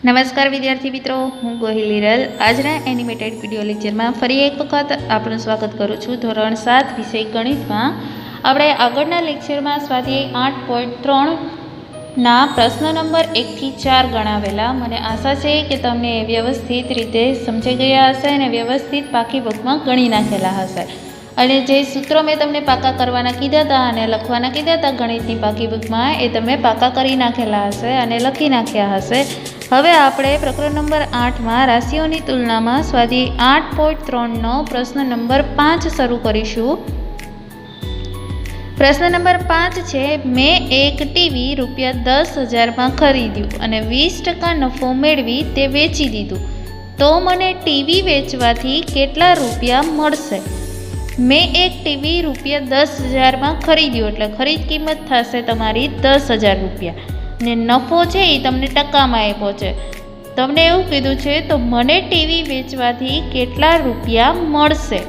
નમસ્કાર વિદ્યાર્થી મિત્રો, હું ગોહિલ હિરલ આજના એનિમેટેડ વિડીયો લેક્ચરમાં ફરી એક વખત આપનું સ્વાગત કરું છું. ધોરણ 7 વિષય ગણિતમાં આપણે આગળના લેક્ચરમાં સ્વાધ્યાય 8.3 ના પ્રશ્ન નંબર 1 થી 4 ગણાવેલા. મને આશા છે કે તમને વ્યવસ્થિત રીતે સમજાઈ ગયા હશે અને વ્યવસ્થિત પાકી બુકમાં ગણી નાખેલા હશે. અને જે સૂત્રો મેં તમને પાકા કરવાના કીધા હતા અને લખવાના કીધા હતા ગણિતની પાકી બુકમાં, એ તમે પાકા કરી નાખેલા હશે અને લખી નાખ્યા હશે. હવે આપણે પ્રકરણ નંબર 8માં રાશિઓની તુલનામાં સ્વાધ્યાય 8.3નો પ્રશ્ન નંબર 5 શરૂ કરીશું. પ્રશ્ન નંબર 5 છે, મેં એક ટીવી ₹10,000માં ખરીદ્યું અને 20% નફો મેળવી તે વેચી દીધું, તો મને ટીવી વેચવાથી કેટલા રૂપિયા મળશે? મેં એક ટીવી ₹10,000માં ખરીદ્યું એટલે ખરીદ કિંમત થશે તમારી ₹10,000 ને નફો છે એ તમને ટકામાં આપ્યો છે. તમને એવું કીધું છે તો મને ટીવી વેચવાથી કેટલા રૂપિયા મળશે.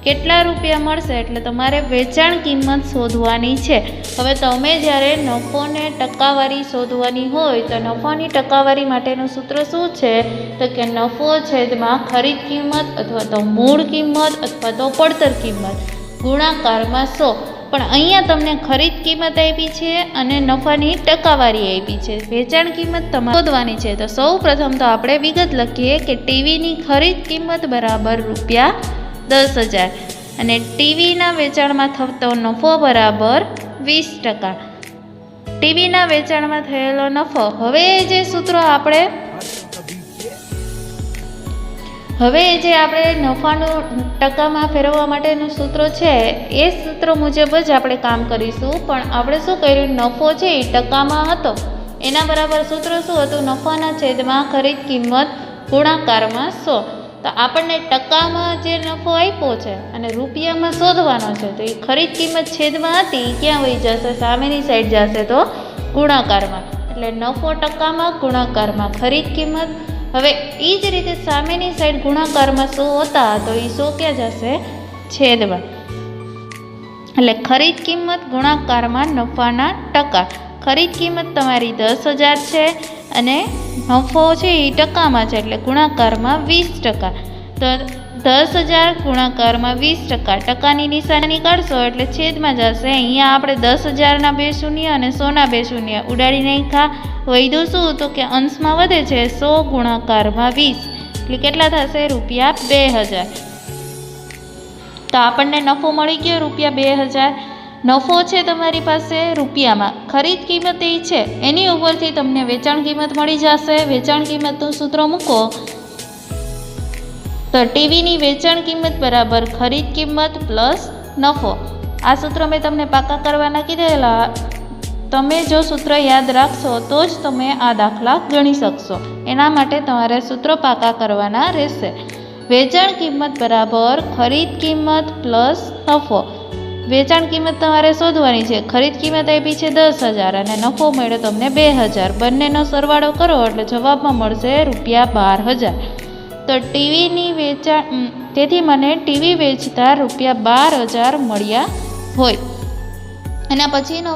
કેટલા રૂપિયા મળશે એટલે તમારે વેચાણ કિંમત શોધવાની છે. હવે તમે જ્યારે નફોને ટકાવારી શોધવાની હોય તો નફાની ટકાવારી માટેનું સૂત્ર શું છે? તો કે નફો છેદમાં ખરીદ કિંમત અથવા તો મૂળ કિંમત અથવા તો પડતર કિંમત ગુણાકારમાં 100. પણ અહીંયા તમને ખરીદ કિંમત આપી છે અને નફાની ટકાવારી આપી છે. વેચાણ કિંમત તમારે શોધવાની છે. તો સૌ પ્રથમ તો આપણે વિગત લખીએ કે ટીવીની ખરીદ કિંમત બરાબર ₹10,000 અને ટીવીના વેચાણમાં થતો નફો બરાબર 20%. ટીવીના વેચાણમાં થયેલો નફો. હવે જે સૂત્રો આપણે નફાનું ટકામાં ફેરવવા માટેનું સૂત્ર છે એ સૂત્ર મુજબ જ આપણે કામ કરીશું. પણ આપણે શું કર્યું, નફો છે એ ટકામાં હતો, એના બરાબર સૂત્ર શું હતું? નફાના છેદમાં ખરીદ કિંમત ગુણાકારમાં 100. તો આપણને ટકામાં જે નફો આપ્યો છે અને રૂપિયામાં શોધવાનો છે, તો એ ખરીદ કિંમત છેદમાં હતી, ક્યાં વહી જશે? સામેની સાઈડ જશે તો ગુણાકારમાં. એટલે નફો ટકામાં ગુણાકારમાં ખરીદ કિંમત. હવે એ જ રીતે સામેની સાઈડ ગુણાકારમાં 100 હતા તો એ 100 ક્યાં જશે? છેદમાં. એટલે ખરીદ કિંમત ગુણાકારમાં નફાના ટકા. ખરીદ કિંમત તમારી 10,000 છે અને નફો છે એ ટકામાં છે એટલે ગુણાકારમાં 20%. તો 10,000 ગુણાકારમાં 20%. ટકાની નિશાની કાઢશો એટલે છેદમાં જશે. અહીંયા આપણે 10,000ના 2 શૂન્ય અને 100ના 2 શૂન્ય ઉડાડી નાખ્યા. વધ્યું શું? તો કે અંશમાં વધે છે 100 ગુણાકારમાં 20 એટલે કેટલા થશે? ₹2,000. તો આપણને નફો મળી ગયો ₹2,000. નફો છે તમારી પાસે રૂપિયામાં, ખરીદ કિંમત એ છે એની ઉપરથી તમને વેચાણ કિંમત મળી જશે. વેચાણ કિંમતનું સૂત્ર મૂકો તો ટીવીની વેચાણ કિંમત બરાબર ખરીદ કિંમત પ્લસ નફો. આ સૂત્ર મેં તમને પાકા કરવાના કીધેલા. તમે જો સૂત્ર યાદ રાખશો તો જ તમે આ દાખલા ગણી શકશો. એના માટે તમારે સૂત્ર પાકા કરવાના રહેશે. વેચાણ કિંમત બરાબર ખરીદ કિંમત પ્લસ નફો. વેચાણ કિંમત તમારે શોધવાની છે. ખરીદ કિંમત આપી છે 10,000 અને નફો મળ્યો તમને 2,000. બંનેનો સરવાળો કરો એટલે જવાબમાં મળશે ₹12,000. તો ટીવીની વેચાણ, તેથી મને ટીવી વેચતા ₹12,000 મળ્યા હોય. એના પછીનો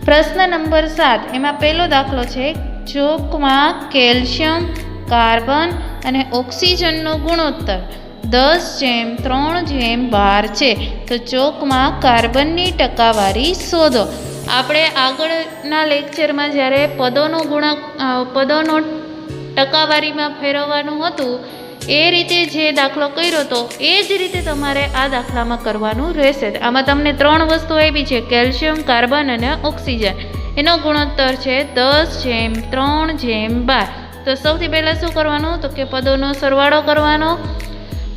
પ્રશ્ન નંબર 7, એમાં પહેલો દાખલો છે, ચોકમાં કેલ્શિયમ, કાર્બન અને ઓક્સિજનનો ગુણોત્તર 10:3:12 છે. તો ચોકમાં કાર્બનની ટકાવારી શોધો. આપણે આગળના લેક્ચરમાં જ્યારે પદોનો ટકાવારીમાં ફેરવવાનું હતું એ રીતે જે દાખલો કર્યો હતો એ જ રીતે તમારે આ દાખલામાં કરવાનું રહેશે. આમાં તમને 3 વસ્તુ આપી છે, કેલ્શિયમ, કાર્બન અને ઓક્સિજન. એનો ગુણોત્તર છે 10:3:12. તો સૌથી પહેલાં શું કરવાનું? તો કે પદોનો સરવાળો કરવાનો.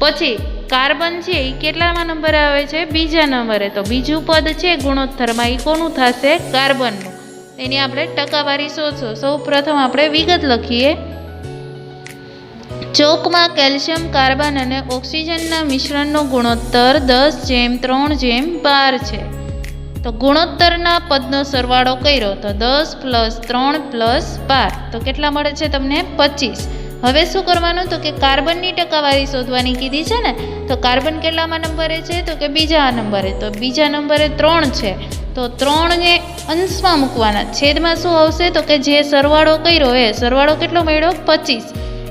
પછી કાર્બન છે એ કેટલામાં નંબરે આવે છે? બીજા નંબરે. તો બીજું પદ છે ગુણોત્તરમાં એ કોનું થશે? કાર્બનનું. એની આપણે ટકાવારી શોધશું. સૌ પ્રથમ આપણે વિગત લખીએ. ચોકમાં કેલ્શિયમ, કાર્બન અને ઓક્સિજનના મિશ્રણનો ગુણોત્તર 10:3:12 છે. તો ગુણોત્તરના પદનો સરવાળો કર્યો તો 10 + 3 + 12 તો કેટલા મળે છે તમને? 25. હવે શું કરવાનું? તો કે કાર્બનની ટકાવારી શોધવાની કીધી છે ને. તો કાર્બન કેટલામાં નંબરે છે? તો કે બીજા નંબરે. તો બીજા નંબરે 3 છે. તો 3 ને અંશમાં મૂકવાના. છેદમાં શું આવશે? તો કે જે સરવાળો કર્યો એ સરવાળો કેટલો મળ્યો? 25.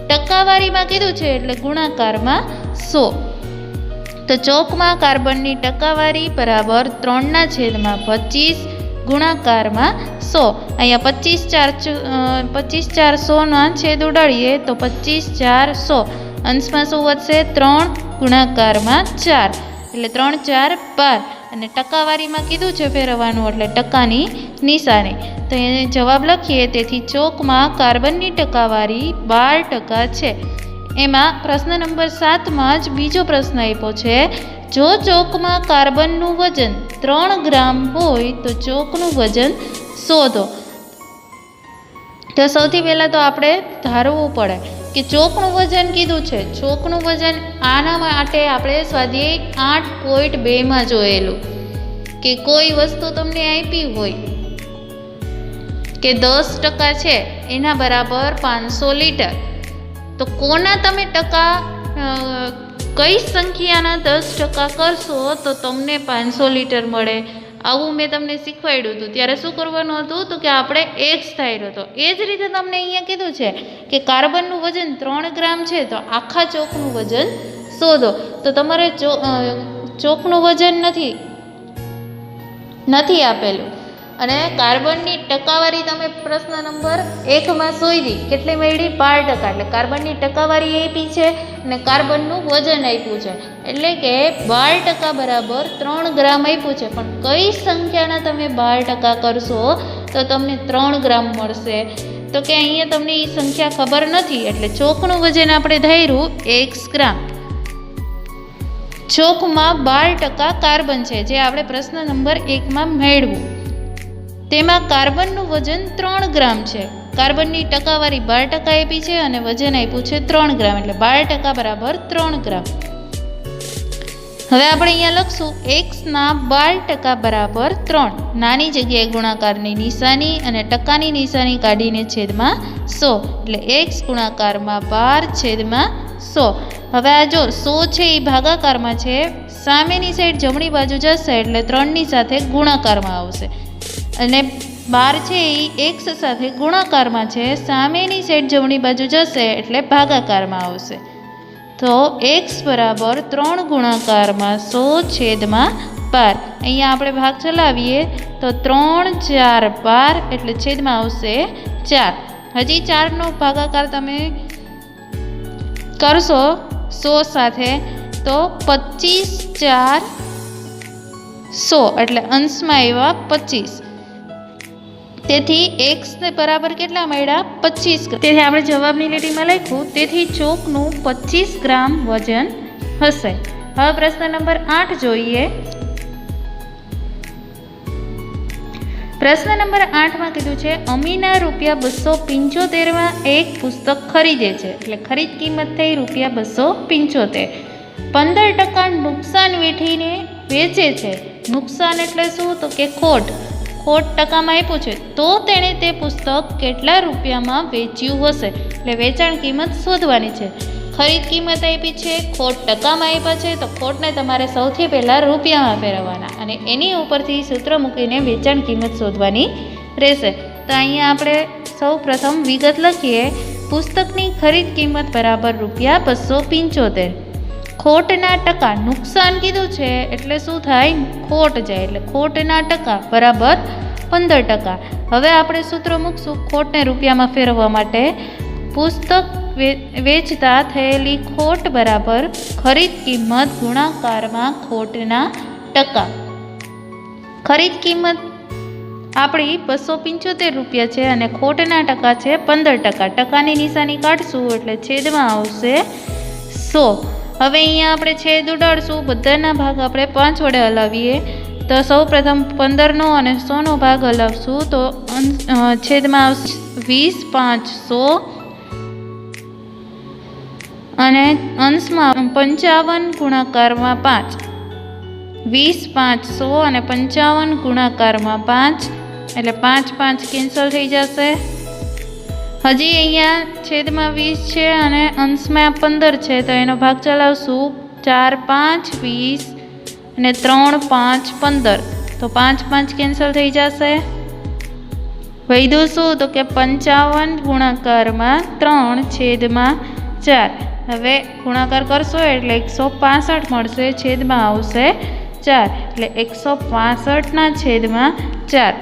ટકાવારીમાં કીધું છે એટલે ગુણાકારમાં 100. તો ચોકમાં કાર્બનની ટકાવારી બરાબર 3/25 ગુણાકારમાં 100. અહીંયા 25 4 100ના છેદ ઉડાડીએ તો 25 4 100. અંશમાં શું વધશે? 3 ગુણાકારમાં 4 એટલે 3 4 12. અને ટકાવારીમાં કીધું છે ફેરવવાનું એટલે ટકાની નિશાની. તો એને જવાબ લખીએ. તેથી ચોકમાં કાર્બનની ટકાવારી 12% છે. એમાં પ્રશ્ન નંબર 7માં જ બીજો પ્રશ્ન આપ્યો છે. જો ચોકમાં કાર્બનનું વજન 3 ગ્રામ હોય તો ચોકનું વજન શોધો. તો સૌથી પહેલાં તો આપણે ધારવું પડે કે ચોકનું વજન કીધું છે. ચોકનું વજન આના માટે આપણે સ્વાધ્યાય 8.2માં જોયેલું કે કોઈ વસ્તુ તમને આપી હોય કે 10% છે એના બરાબર 500 લીટર. તો કોના તમે ટકા કઈ સંખ્યાના 10% કરશો તો તમને 500 લીટર મળે. આવું મેં તમને શીખવાડ્યું હતું. ત્યારે શું કરવાનું હતું? તો કે આપણે x ધાર્યો હતો. એ જ રીતે તમને અહીંયા કીધું છે કે કાર્બનનું વજન 3 ગ્રામ છે તો આખા ચોકનું વજન શોધો. તો તમારે ચોકનું વજન નથી આપેલું અને કાર્બનની ટકાવારી તમે પ્રશ્ન નંબર 1માં શોધી. કેટલી મળી? 12%. એટલે કાર્બનની ટકાવારી આપી છે અને કાર્બનનું વજન આપ્યું છે એટલે કે 12% બરાબર 3 ગ્રામ આપ્યું છે. પણ કઈ સંખ્યાના તમે 12% કરશો તો તમને 3 ગ્રામ મળશે. તો કે અહીંયા તમને એ સંખ્યા ખબર નથી એટલે ચોકનું વજન આપણે ધાર્યું x ગ્રામ. ચોકમાં 12% કાર્બન છે જે આપણે પ્રશ્ન નંબર 1માં મેળવ્યું. તેમાં કાર્બનનું વજન 3 ગ્રામ છે. કાર્બનની ટકાવારી 12% આપી છે અને વજન આપ્યું છે 3 ગ્રામ એટલે 12% બરાબર 3 ગ્રામ. હવે આપણે અહીંયા લખશું x ના 12% બરાબર 3. નાની જગ્યાએ ગુણાકારની નિશાની અને ટકાની નિશાની કાઢીને છેદમાં 100 એટલે x ગુણાકારમાં 12/100. હવે આ જો 100 છે એ ભાગાકારમાં છે. સામેની સાઈડ જમણી બાજુ જશે એટલે 3ની સાથે ગુણાકારમાં આવશે અને 12 છે એ x સાથે ગુણાકારમાં છે. સામેની સાઈડ જમણી બાજુ જશે એટલે ભાગાકારમાં આવશે. તો x બરાબર 3 ગુણાકારમાં 100/12. અહીંયા આપણે ભાગ ચલાવીએ તો 3 4 12 એટલે છેદમાં આવશે 4. હજી 4નો ભાગાકાર તમે કરશો 100 સાથે તો 25 4 100 એટલે અંશમાં આવ્યા 25. તેથી x ને બરાબર કેટલા મળ્યા? 25 ગ્રામ. તેથી આપણે જવાબની લીટીમાં લખ્યું તેથી ચોકનું 25 ગ્રામ વજન હશે. હવે પ્રશ્ન નંબર 8 જોઈએ. પ્રશ્ન નંબર 8માં કીધું છે અમીના ₹275માં એક પુસ્તક ખરીદે છે એટલે ખરીદ કિંમત થઈ ₹275. 15% નુકસાન વેઠીને વેચે છે. નુકસાન એટલે શું? તો કે ખોટ ટકામાં આપ્યું છે તો તેણે તે પુસ્તક કેટલા રૂપિયામાં વેચ્યું હશે? એટલે વેચાણ કિંમત શોધવાની છે. ખરીદ કિંમત આપી છે, ખોટ ટકામાં આપ્યા છે તો ખોટને તમારે સૌથી પહેલાં રૂપિયામાં ફેરવવાના અને એની ઉપરથી સૂત્ર મૂકીને વેચાણ કિંમત શોધવાની રહેશે. તો અહીંયા આપણે સૌ પ્રથમ વિગત લખીએ. પુસ્તકની ખરીદ કિંમત બરાબર ₹275. ખોટના ટકા નુકસાન કીધું છે એટલે શું થાય? ખોટ જાય એટલે ખોટના ટકા બરાબર 15%. હવે આપણે સૂત્ર મૂકશું ખોટને રૂપિયામાં ફેરવવા માટે. પુસ્તક વેચતા થયેલી ખોટ બરાબર ખરીદ કિંમત ગુણાકારમાં ખોટના ટકા. ખરીદ કિંમત આપણી ₹275 છે અને ખોટના ટકા છે 15%. ટકાની નિશાની કાઢશું એટલે છેદમાં આવશે 100. હવે અહીંયા આપણે છેદ ઉડાડશું. બધાના ભાગ આપણે 5 વડે હલાવીએ તો સૌ પ્રથમ 15નો અને 100નો ભાગ હલાવશું તો છેદમાં આવશે 20 5 100 અને અંશમાં 55 ગુણાકારમાં 5. 20 5 100 અને 55 ગુણાકારમાં 5 એટલે 5 5 કેન્સલ થઈ જશે. હજી અહીંયા છેદમાં 20 છે અને અંશમાં 15 છે તો એનો ભાગ ચલાવશું. 4 5 20 અને 3 5 15 તો 5 5 કેન્સલ થઈ જશે. વધ્યું શું? તો કે 55 ગુણાકારમાં 3/4. હવે ગુણાકાર કરશો એટલે 165 મળશે, છેદમાં આવશે 4 એટલે 165/4.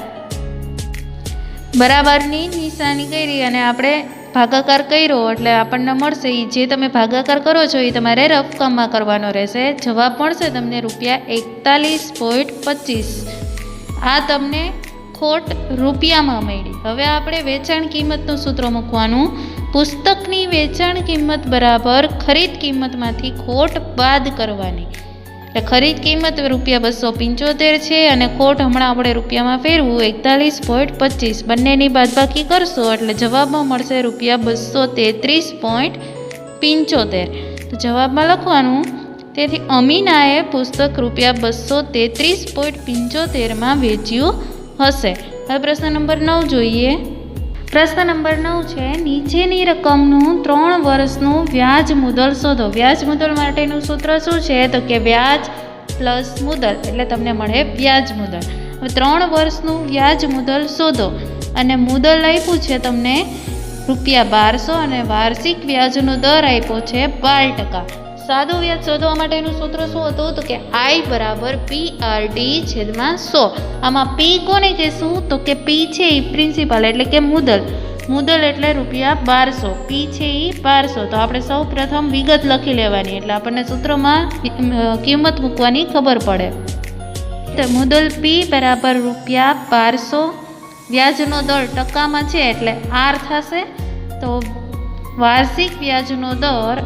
બરાબરની નિશાની કરી અને આપણે ભાગાકાર કર્યો એટલે આપણને મળશે. એ જે તમે ભાગાકાર કરો છો એ તમારે રફકામમાં કરવાનો રહેશે. જવાબ મળશે તમને ₹41.25. આ તમને ખોટ રૂપિયામાં મળી. હવે આપણે વેચાણ કિંમતનું સૂત્ર મૂકવાનું. પુસ્તકની વેચાણ કિંમત બરાબર ખરીદ કિંમતમાંથી ખોટ બાદ કરવાની. એટલે ખરીદ કિંમત ₹275 છે અને ખોટ હમણાં આપણે રૂપિયામાં ફેરવું 41.25. બંનેની બાદબાકી કરશો એટલે જવાબમાં મળશે ₹233.75. તો જવાબમાં લખવાનું. તેથી અમીનાએ પુસ્તક ₹233.75 વેચ્યું હશે. હવે પ્રશ્ન નંબર 9 જોઈએ. પ્રશ્ન નંબર 9 છે, નીચેની રકમનું 3 વર્ષનું વ્યાજ મુદલ શોધો. વ્યાજ મુદલ માટેનું સૂત્ર શું છે? તો કે વ્યાજ પ્લસ મુદલ એટલે તમને મળે વ્યાજ મુદલ. હવે 3 વર્ષનું વ્યાજ મુદલ શોધો અને મુદલ આપ્યું છે તમને ₹1200 અને વાર્ષિક વ્યાજનો દર આપ્યો છે 12%. સાદું વ્યાજ શોધવા માટેનું સૂત્ર શું હતું? તો કે I બરાબર PRD/100. આમાં P કોને કહેશું? તો કે P છે એ પ્રિન્સિપાલ એટલે કે મુદલ. મુદલ એટલે ₹1200. P છે એ 1200. તો આપણે સૌ પ્રથમ વિગત લખી લેવાની એટલે આપણને સૂત્રમાં કિંમત મૂકવાની ખબર પડે. તો મુદલ P બરાબર ₹1200. વ્યાજનો દર ટકામાં છે એટલે R થશે. તો વાર્ષિક વ્યાજનો દર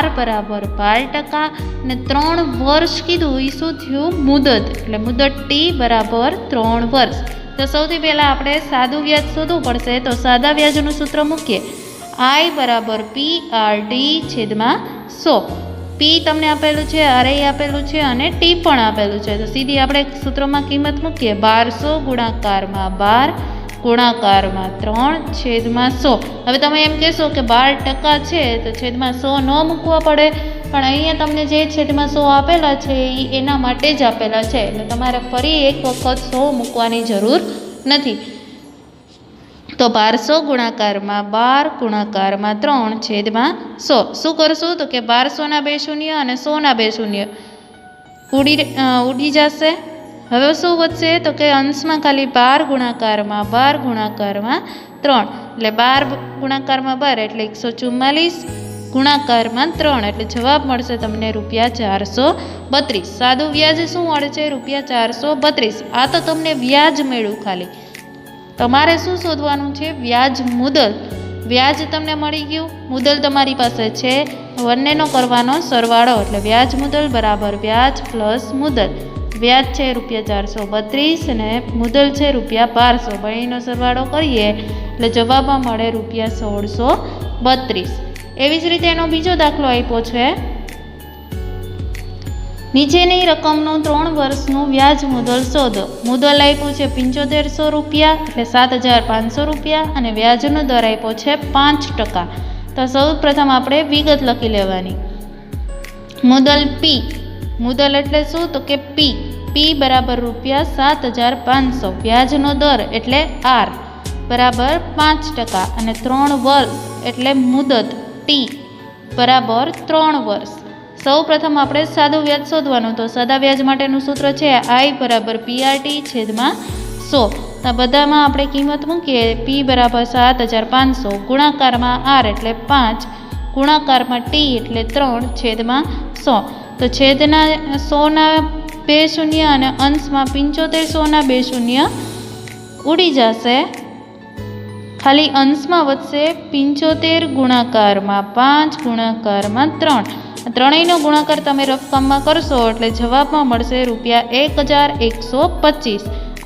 R બરાબર 12% અને 3 વર્ષ કીધું એ શું થયું? મુદત. એટલે મુદત T બરાબર 3 વર્ષ. તો સૌથી પહેલાં આપણે સાદું વ્યાજ શોધવું પડશે. તો સાદા વ્યાજનું સૂત્ર મૂકીએ. I બરાબર PRD/100. P તમને આપેલું છે, R આપેલું છે અને T પણ આપેલું છે. તો સીધી આપણે સૂત્રમાં કિંમત મૂકીએ. 1200 ગુણાકારમાં 12 ગુણાકારમાં 3/100. હવે તમે એમ કહેશો કે 12% છે તો છેદમાં 100 ન મૂકવા પડે, પણ અહીંયા તમને જે છેદમાં 100 આપેલા છે એ એના માટે જ આપેલા છે એટલે તમારે ફરી એક વખત 100 મૂકવાની જરૂર નથી. તો 1200 ગુણાકારમાં 12 ગુણાકારમાં 3/100. શું કરશું? તો કે 1200ના 2 શૂન્ય અને 100ના 2 શૂન્ય ઉડી જશે. હવે શું વધશે? તો કે અંશમાં ખાલી 12 ગુણાકારમાં 12 ગુણાકારમાં 3 એટલે 12 ગુણાકારમાં 12 એટલે 144 ગુણાકારમાં 3 એટલે જવાબ મળશે તમને ₹432. સાદું વ્યાજ શું મળે છે? ₹432. આ તો તમને વ્યાજ મળ્યું ખાલી. તમારે શું શોધવાનું છે? વ્યાજ મુદલ. વ્યાજ તમને મળી ગયું, મુદલ તમારી પાસે છે, બંનેનો કરવાનો સરવાળો એટલે વ્યાજ મુદલ બરાબર વ્યાજ પ્લસ મુદલ. વ્યાજ છે ₹432 અને મુદલ છે ₹1200. બંનેનો સરવાળો કરીએ એટલે જવાબમાં મળે ₹1632. એવી જ રીતે એનો બીજો દાખલો આપ્યો છે. નીચેની રકમનું 3 વર્ષનું વ્યાજ મુદલ શોધો. મુદલ આપ્યું છે ₹7500 એટલે ₹7500 અને વ્યાજનો દર આપ્યો છે 5%. તો સૌ પ્રથમ આપણે વિગત લખી લેવાની. મુદલ P. મુદલ એટલે શું? તો કે P. P બરાબર ₹7500. વ્યાજનો દર એટલે R બરાબર 5% અને 3 વર્ષ એટલે મુદત T બરાબર 3 વર્ષ. સૌ પ્રથમ આપણે સાદું વ્યાજ શોધવાનું. તો સાદા વ્યાજ માટેનું સૂત્ર છે I બરાબર PRD/100. તો બધામાં આપણે કિંમત મૂકીએ. P બરાબર 7500 ગુણાકારમાં R એટલે 5 ગુણાકારમાં T એટલે 3/100. તો છેદના 100ના 2 શૂન્ય અને અંશમાં 75 100ના 2 શૂન્ય ઉડી જશે. ખાલી અંશમાં વધશે 75 ગુણાકારમાં 5 ગુણાકારમાં 3. ત્રણેયનો ગુણાકાર તમે રકમમાં કરશો એટલે જવાબમાં મળશે ₹1125.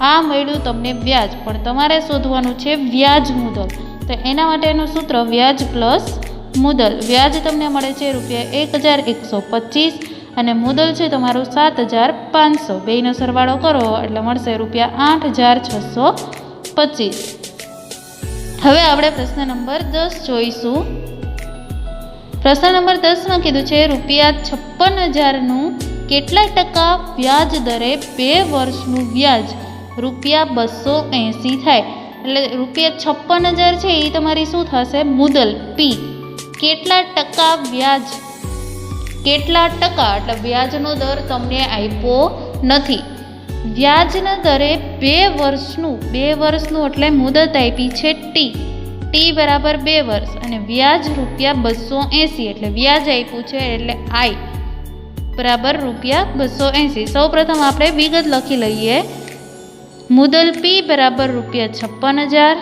આ મળ્યું તમને વ્યાજ, પણ તમારે શોધવાનું છે વ્યાજ મુદલ. તો એના માટેનું સૂત્ર વ્યાજ પ્લસ મુદલ. વ્યાજ તમને મળે છે ₹1125 અને મુદલ છે તમારું 7500. બેયનો સરવાળો કરો એટલે મળશે ₹8625. હવે આપણે પ્રશ્ન નંબર 10 જોઈશું. પ્રશ્ન નંબર 10માં કીધું છે ₹56,000નું કેટલા ટકા વ્યાજ દરે 2 વર્ષનું વ્યાજ ₹280 થાય? એટલે ₹56,000 છે એ તમારી શું થશે? મુદલ પી. કેટલા ટકા વ્યાજ, કેટલા ટકા એટલે વ્યાજનો દર તમને આપ્યો નથી. વ્યાજના દરે 2 વર્ષનું એટલે મુદત આપી છે ટી બરાબર 2 વર્ષ અને વ્યાજ ₹280 એટલે વ્યાજ આપ્યું છે એટલે આઈ બરાબર ₹280. સૌ પ્રથમ આપણે વિગત લખી લઈએ. મુદલ પી બરાબર ₹56,000,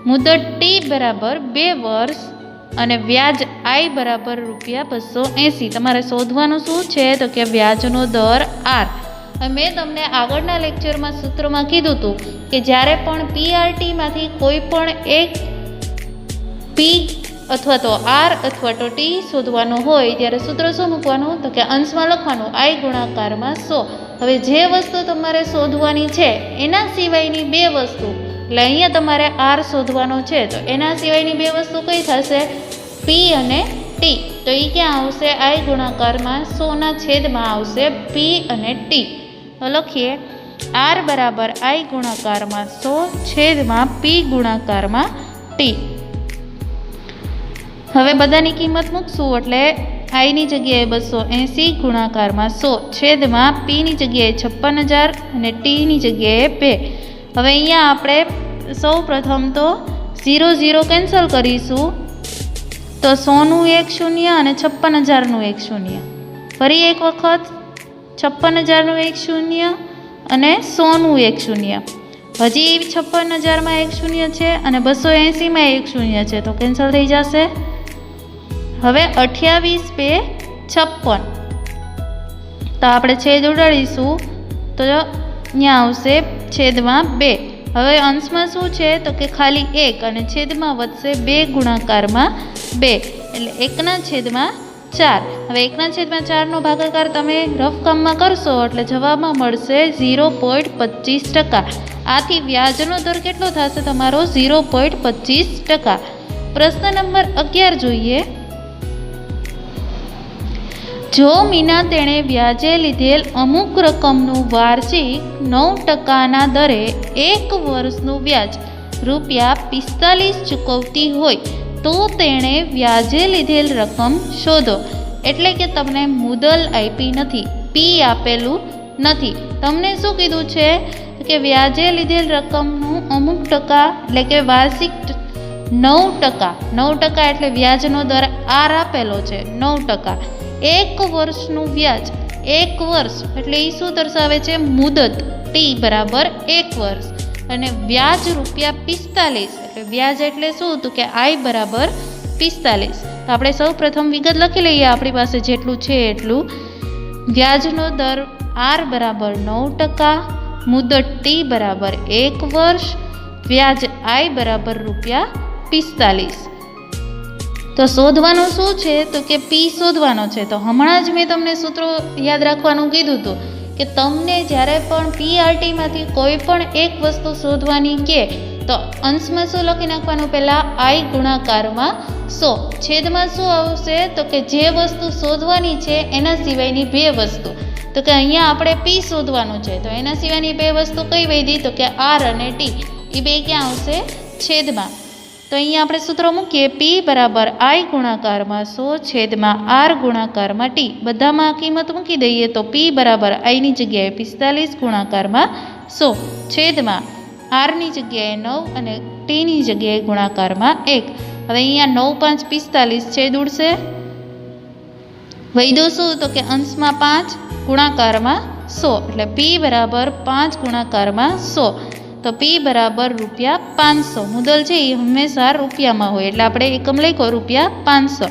મુદત ટી બરાબર 2 વર્ષ અને વ્યાજ આઈ બરાબર ₹280. તમારે શોધવાનું શું છે તો કે વ્યાજનો દર આર. મેં તમને આગળના લેક્ચરમાં સૂત્રમાં કીધું હતું કે જ્યારે પણ પીઆરટીમાંથી કોઈ પણ એક પી અથવા તો આર અથવા તો ટી શોધવાનું હોય ત્યારે સૂત્ર શું મૂકવાનું તો કે અંશમાં લખવાનું આઈ ગુણાકારમાં 100. હવે જે વસ્તુ તમારે શોધવાની છે એના સિવાયની 2 વસ્તુ, એટલે અહીંયા તમારે આર શોધવાનો છે તો એના સિવાયની 2 વસ્તુ કઈ થશે? પી અને ટી. તો એ ક્યાં આવશે? આઈ ગુણાકારમાં 100 આવશે પી અને ટી. તો લખીએ આર બરાબર આઈ ગુણાકારમાં 100 પી ગુણાકારમાં ટી. હવે બધાની કિંમત મૂકશું એટલે આઈની જગ્યાએ 280 ગુણાકારમાં 100 પીની જગ્યાએ 56,000 અને ટીની જગ્યાએ 2. હવે અહીંયા આપણે સૌ પ્રથમ તો 0 કેન્સલ કરીશું તો 100નું 1 શૂન્ય અને 56,000નું 1 શૂન્ય. ફરી એક વખત 56,000નું 1 શૂન્ય અને 100નું 1 શૂન્ય. હજી 56,000માં 1 શૂન્ય છે અને 280માં 1 શૂન્ય છે તો કેન્સલ થઈ જશે. હવે 28 × 2 56 તો આપણે છેદ ઉડાડીશું તો અહીંયા આવશે (2). હવે અંશમાં શું છે તો કે ખાલી 1 અને છેદમાં વધશે 2 ગુણાકારમાં 2 એટલે 1/4. હવે 1/4નો ભાગાકાર તમે રફ કામમાં કરશો એટલે જવાબમાં મળશે 0.25%. આથી વ્યાજનો દર કેટલો થશે તમારો? 0.25%. પ્રશ્ન નંબર 11 જોઈએ. જો મીના તેણે વ્યાજે લીધેલ અમુક રકમનું વાર્ષિક 9%ના દરે 1 વર્ષનું વ્યાજ ₹45 ચૂકવતી હોય તો તેણે વ્યાજે લીધેલ રકમ શોધો. એટલે કે તમને મુદલ આપી નથી, પી આપેલું નથી. તમને શું કીધું છે કે વ્યાજે લીધેલ રકમનું અમુક ટકા એટલે કે વાર્ષિક 9% એટલે વ્યાજનો દર આર આપેલો છે 9%. 1 વર્ષનું વ્યાજ 1 વર્ષ એટલે એ શું દર્શાવે છે? મુદત ટી બરાબર 1 વર્ષ અને વ્યાજ ₹45 એટલે વ્યાજ એટલે શું તો કે આઈ બરાબર 45. તો આપણે સૌ પ્રથમ વિગત લખી લઈએ આપણી પાસે જેટલું છે એટલું. વ્યાજનો દર આર બરાબર 9%, મુદત ટી બરાબર 1 વર્ષ, વ્યાજ આઈ બરાબર ₹45. તો શોધવાનું શું છે તો કે પી શોધવાનો છે. તો હમણાં જ મેં તમને સૂત્રો યાદ રાખવાનું કીધું હતું કે તમને જ્યારે પણ પીઆરટીમાંથી કોઈ પણ એક વસ્તુ શોધવાની કે તો અંશમાં શું લખી નાખવાનું? પહેલાં આઈ ગુણાકારમાં 100. છેદમાં શું આવશે તો કે જે વસ્તુ શોધવાની છે એના સિવાયની 2 વસ્તુ. તો કે અહીંયા આપણે પી શોધવાનું છે તો એના સિવાયની 2 વસ્તુ કઈ વધી તો કે આર અને ટી. એ 2 ક્યાં આવશે? છેદમાં. તો અહીંયા આપણે સૂત્ર મૂકીએ. પી બરાબર આઈ ગુણાકારમાં 100 આર ગુણાકારમાં ટી. બધામાં કિંમત મૂકી દઈએ તો પી બરાબર આઈની જગ્યાએ 45 ગુણાકારમાં 100 આરની જગ્યાએ 9 અને ટીની જગ્યાએ ગુણાકારમાં 1. હવે અહીંયા 9 × 5 = 45 છેદ ઉડશે. વૈધો શું તો કે અંશમાં 5 ગુણાકારમાં 100 એટલે પી બરાબર 5 ગુણાકારમાં 100. તો પી બરાબર ₹500. મુદલ છે એ હંમેશા રૂપિયામાં હોય એટલે આપણે એકમ લખ્યો ₹500.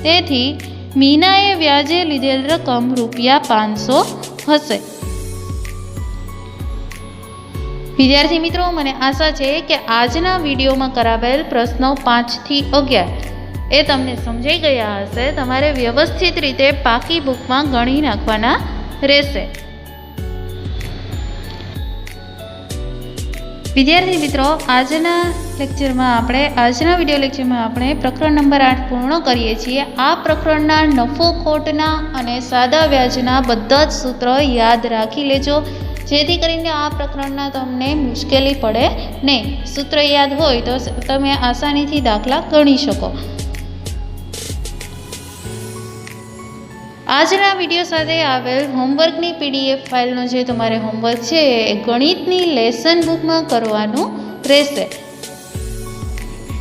તેથી મીનાએ વ્યાજે લીધેલ રકમ ₹500 હશે. વિદ્યાર્થી મિત્રો, મને આશા છે કે આજના વિડીયોમાં કરાવેલ પ્રશ્નો 5 થી 11 એ તમને સમજાઈ ગયા હશે. તમારે વ્યવસ્થિત રીતે પાકી બુકમાં ગણી નાખવાના રહેશે. વિદ્યાર્થી મિત્રો, આજના આજના વિડીયો લેક્ચરમાં આપણે પ્રકરણ નંબર 8 પૂર્ણ કરીએ છીએ. આ પ્રકરણના નફો ખોટના અને સાદા વ્યાજના બધા જ સૂત્ર યાદ રાખી લેજો, જેથી કરીને આ પ્રકરણના તમને મુશ્કેલી પડે નહીં. સૂત્ર યાદ હોય તો તમે આસાનીથી દાખલા ગણી શકો. આજના વિડીયો સાથે આવેલ હોમવર્કની PDF ફાઇલનો જે તમારે હોમવર્ક છે એ ગણિતની લેસન બુકમાં કરવાનું રહેશે.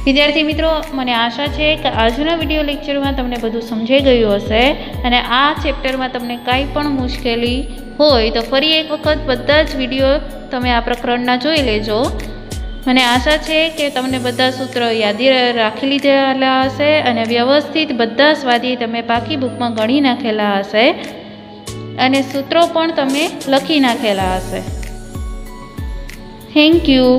વિદ્યાર્થી મિત્રો, મને આશા છે કે આજના વિડીયો લેક્ચરમાં તમને બધું સમજાઈ ગયું હશે અને આ ચેપ્ટરમાં તમને કાંઈ પણ મુશ્કેલી હોય તો ફરી એક વખત બધા જ વિડીયો તમે આ પ્રકરણના જોઈ લેજો. મને આશા છે કે તમને બધા સૂત્રો યાદી રાખી લીધેલા હશે અને વ્યવસ્થિત બધા સ્વાધ્યાય તમે પાકી બુકમાં ગણી નાખેલા હશે અને સૂત્રો પણ તમે લખી નાખેલા હશે. Thank you.